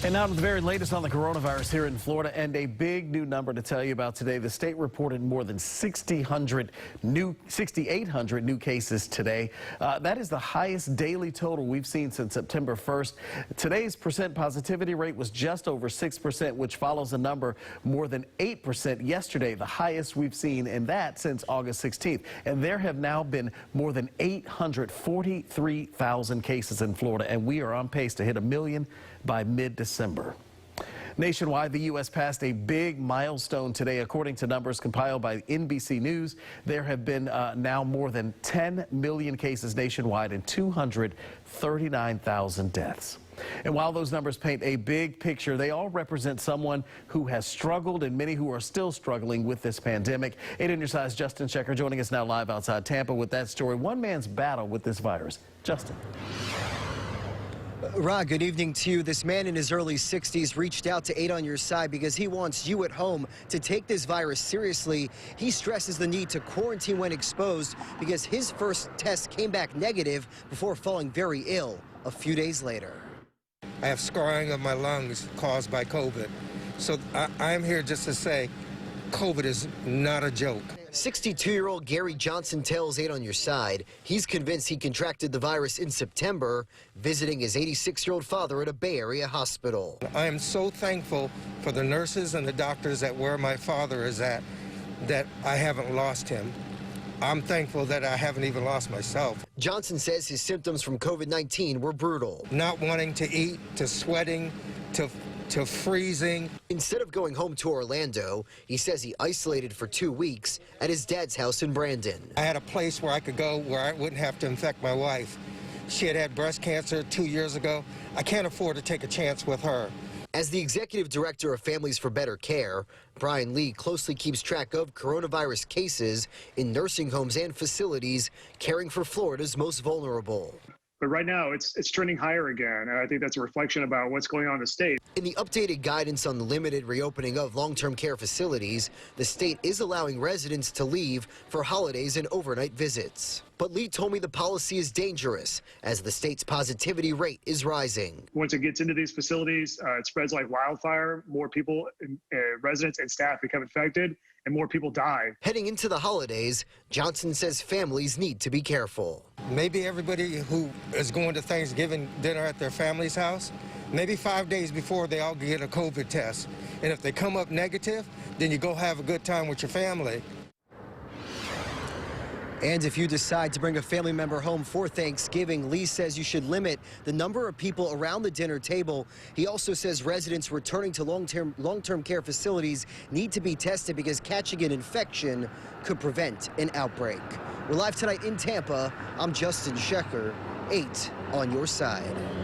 And now to the very latest on the coronavirus here in Florida, and a big new number to tell you about today. The state reported more than 6,800 new cases today. That is the highest daily total we've seen since September 1st. Today's percent positivity rate was just over 6%, which follows a number more than 8% yesterday, the highest we've seen in that since August 16th. And there have now been more than 843,000 cases in Florida, and we are on pace to hit 1 million by mid-December. Nationwide, the U.S. passed a big milestone today. According to numbers compiled by NBC News, there have been now more than 10 million cases nationwide and 239,000 deaths. And while those numbers paint a big picture, they all represent someone who has struggled and many who are still struggling with this pandemic. 8 on your side's Justin Checker joining us now live outside Tampa with that story. One man's battle with this virus. Justin. Rod, good evening to you. This man in his early 60s reached out to 8 on your side because he wants you at home to take this virus seriously. He stresses the need to quarantine when exposed because his first test came back negative before falling very ill a few days later. I have scarring of my lungs caused by COVID. So I'm here just to say COVID is not a joke. 62-year-old Gary Johnson tells 8 on your side he's convinced he contracted the virus in September, visiting his 86-year-old father at a Bay Area hospital. I am so thankful for the nurses and the doctors at where my father is at, that I haven't lost him. I'm thankful that I haven't even lost myself. Johnson says his symptoms from COVID-19 were brutal. Not wanting to eat, to sweating, to freezing. Instead of going home to Orlando, he says he isolated for 2 weeks at his dad's house in Brandon. I had a place where I could go where I wouldn't have to infect my wife. She had breast cancer 2 years ago. I can't afford to take a chance with her. As the executive director of Families for Better Care, Brian Lee closely keeps track of coronavirus cases in nursing homes and facilities caring for Florida's most vulnerable. But right now, it's trending higher again, and I think that's a reflection about what's going on in the state. In the updated guidance on the limited reopening of long-term care facilities, the state is allowing residents to leave for holidays and overnight visits. But Lee told me the policy is dangerous as the state's positivity rate is rising. Once it gets into these facilities, it spreads like wildfire. More people, residents and staff become infected, and more people die. Heading into the holidays, Johnson says families need to be careful. Maybe everybody who is going to Thanksgiving dinner at their family's house, maybe 5 days before they all get a COVID test. And if they come up negative, then you go have a good time with your family. And if you decide to bring a family member home for Thanksgiving, Lee says you should limit the number of people around the dinner table. He also says residents returning to long-term care facilities need to be tested because catching an infection could prevent an outbreak. We're live tonight in Tampa. I'm Justin Shecker, 8 on your side.